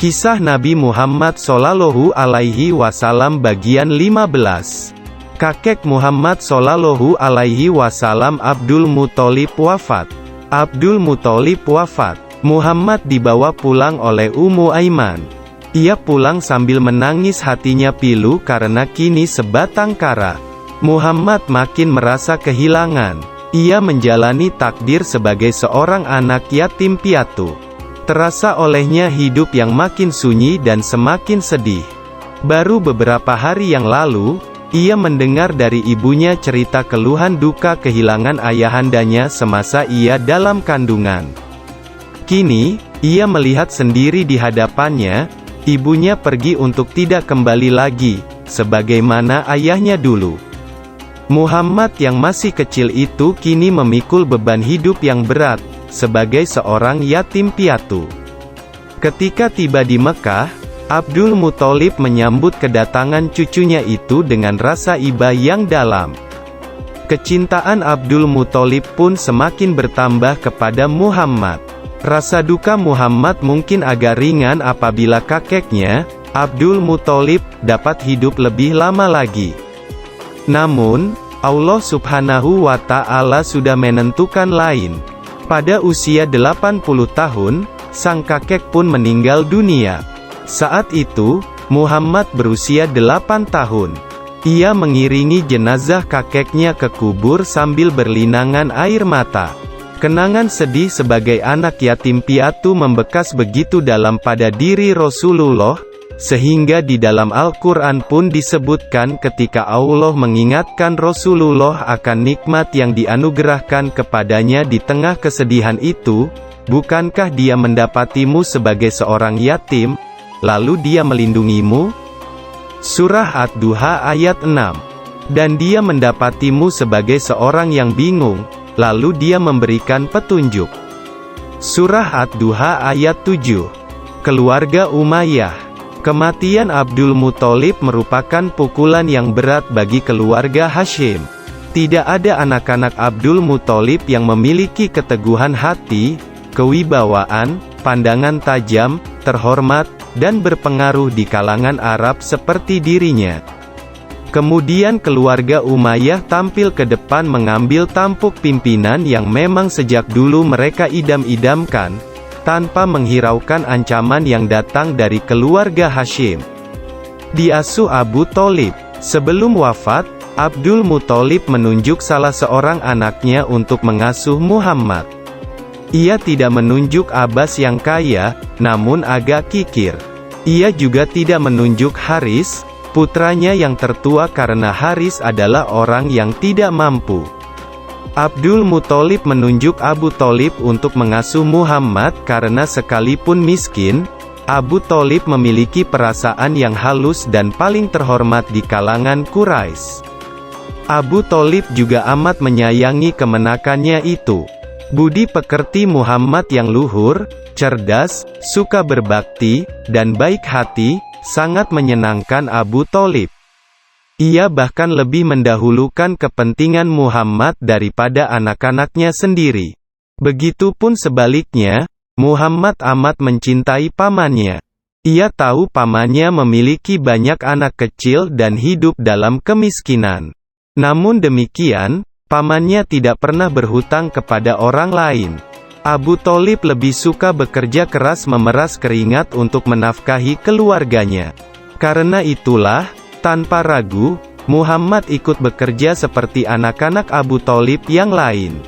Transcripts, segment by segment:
Kisah Nabi Muhammad Shallallahu Alaihi Wasallam bagian 15. Kakek Muhammad Shallallahu Alaihi Wasallam Abdul Muthalib wafat. Abdul Muthalib wafat. Muhammad dibawa pulang oleh Ummu Aiman. Ia pulang sambil menangis, hatinya pilu karena kini sebatang kara. Muhammad makin merasa kehilangan. Ia menjalani takdir sebagai seorang anak yatim piatu. Terasa olehnya hidup yang makin sunyi dan semakin sedih. Baru beberapa hari yang lalu, ia mendengar dari ibunya cerita keluhan duka kehilangan ayahandanya semasa ia dalam kandungan. Kini, ia melihat sendiri di hadapannya, ibunya pergi untuk tidak kembali lagi, sebagaimana ayahnya dulu. Muhammad yang masih kecil itu kini memikul beban hidup yang berat, sebagai seorang yatim piatu. Ketika tiba di Mekah, Abdul Muthalib menyambut kedatangan cucunya itu dengan rasa iba yang dalam. Kecintaan Abdul Muthalib pun semakin bertambah kepada Muhammad. Rasa duka Muhammad mungkin agak ringan apabila kakeknya, Abdul Muthalib, dapat hidup lebih lama lagi. Namun, Allah Subhanahu wa Ta'ala sudah menentukan lain. Pada usia 80 tahun, sang kakek pun meninggal dunia. Saat itu, Muhammad berusia 8 tahun. Ia mengiringi jenazah kakeknya ke kubur sambil berlinangan air mata. Kenangan sedih sebagai anak yatim piatu membekas begitu dalam pada diri Rasulullah, sehingga di dalam Al-Quran pun disebutkan ketika Allah mengingatkan Rasulullah akan nikmat yang dianugerahkan kepadanya di tengah kesedihan itu, bukankah dia mendapatimu sebagai seorang yatim, lalu dia melindungimu? Surah Ad-Duha ayat 6. Dan dia mendapatimu sebagai seorang yang bingung, lalu dia memberikan petunjuk. Surah Ad-Duha ayat 7. Keluarga Umayyah. Kematian Abdul Muthalib merupakan pukulan yang berat bagi keluarga Hashim. Tidak ada anak-anak Abdul Muthalib yang memiliki keteguhan hati, kewibawaan, pandangan tajam, terhormat, dan berpengaruh di kalangan Arab seperti dirinya. Kemudian keluarga Umayyah tampil ke depan mengambil tampuk pimpinan yang memang sejak dulu mereka idam-idamkan, tanpa menghiraukan ancaman yang datang dari keluarga Hashim. Diasuh Abu Thalib. Sebelum wafat, Abdul Muthalib menunjuk salah seorang anaknya untuk mengasuh Muhammad. Ia tidak menunjuk Abbas yang kaya, namun agak kikir. Ia juga tidak menunjuk Haris, putranya yang tertua, karena Haris adalah orang yang tidak mampu. Abdul Muthalib menunjuk Abu Thalib untuk mengasuh Muhammad karena sekalipun miskin, Abu Thalib memiliki perasaan yang halus dan paling terhormat di kalangan Quraisy. Abu Thalib juga amat menyayangi kemenakannya itu. Budi pekerti Muhammad yang luhur, cerdas, suka berbakti, dan baik hati, sangat menyenangkan Abu Thalib. Ia bahkan lebih mendahulukan kepentingan Muhammad daripada anak-anaknya sendiri. Begitupun sebaliknya, Muhammad amat mencintai pamannya. Ia tahu pamannya memiliki banyak anak kecil dan hidup dalam kemiskinan. Namun demikian, pamannya tidak pernah berhutang kepada orang lain. Abu Thalib lebih suka bekerja keras memeras keringat untuk menafkahi keluarganya. Karena itulah, tanpa ragu, Muhammad ikut bekerja seperti anak-anak Abu Thalib yang lain.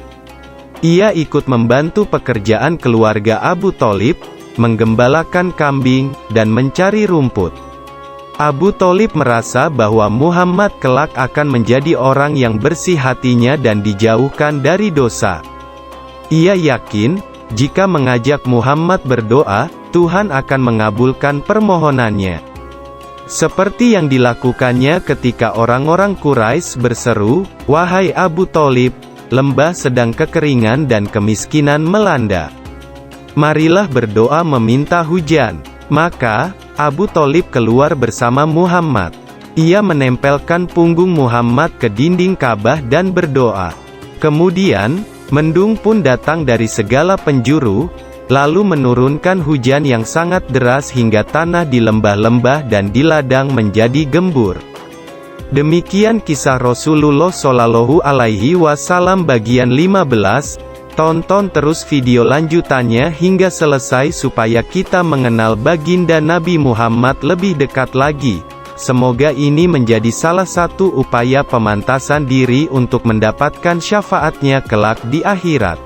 Ia ikut membantu pekerjaan keluarga Abu Thalib, menggembalakan kambing, dan mencari rumput. Abu Thalib merasa bahwa Muhammad kelak akan menjadi orang yang bersih hatinya dan dijauhkan dari dosa. Ia yakin, jika mengajak Muhammad berdoa, Tuhan akan mengabulkan permohonannya. Seperti yang dilakukannya ketika orang-orang Quraisy berseru, "Wahai Abu Thalib, lembah sedang kekeringan dan kemiskinan melanda. Marilah berdoa meminta hujan." Maka, Abu Thalib keluar bersama Muhammad. Ia menempelkan punggung Muhammad ke dinding Ka'bah dan berdoa. Kemudian, mendung pun datang dari segala penjuru, lalu menurunkan hujan yang sangat deras hingga tanah di lembah-lembah dan di ladang menjadi gembur. Demikian kisah Rasulullah Shallallahu Alaihi Wasallam bagian 15. Tonton terus video lanjutannya hingga selesai supaya kita mengenal baginda Nabi Muhammad lebih dekat lagi. Semoga ini menjadi salah satu upaya pemantasan diri untuk mendapatkan syafaatnya kelak di akhirat.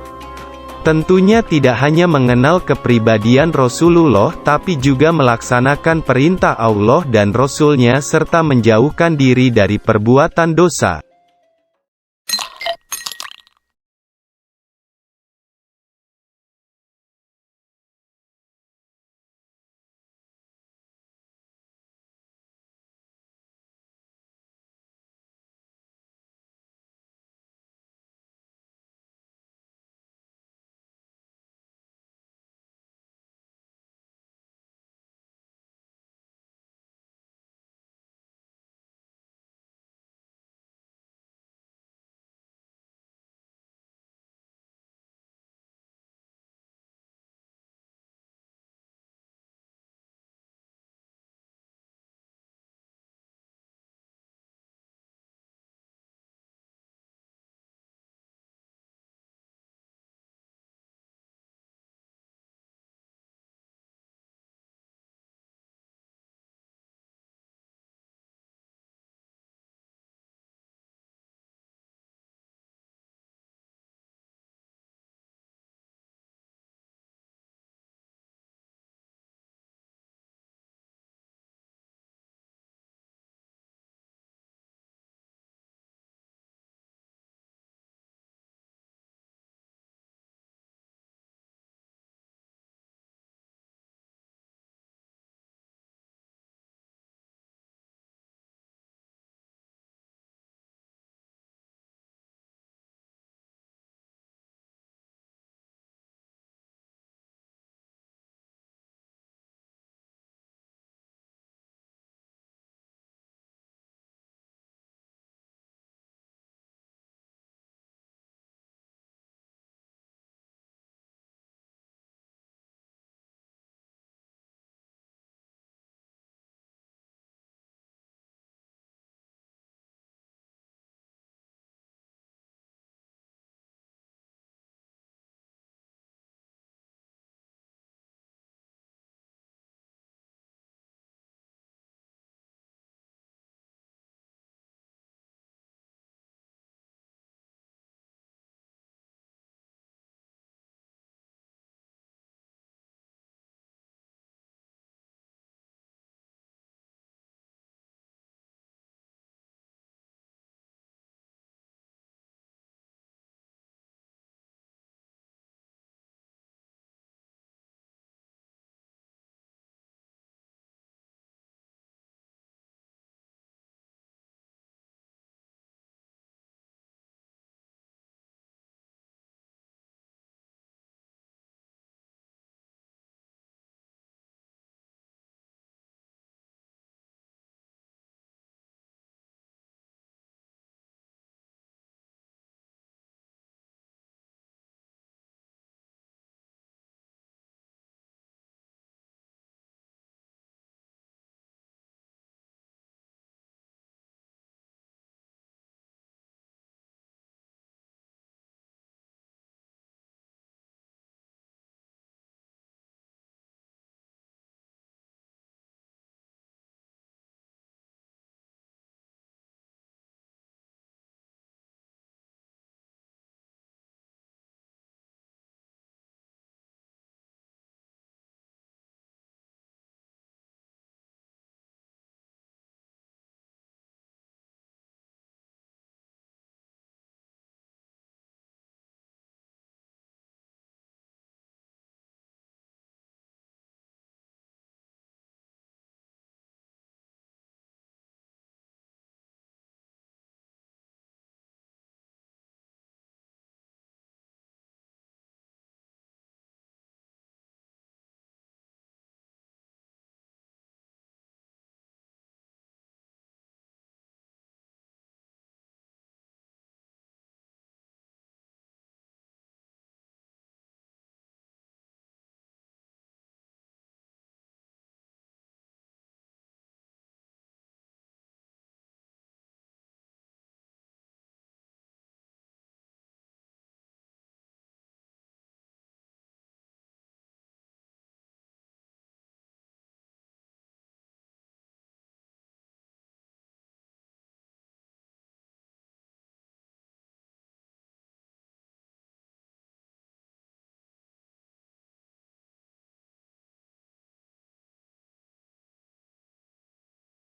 Tentunya tidak hanya mengenal kepribadian Rasulullah, tapi juga melaksanakan perintah Allah dan Rasul-Nya serta menjauhkan diri dari perbuatan dosa.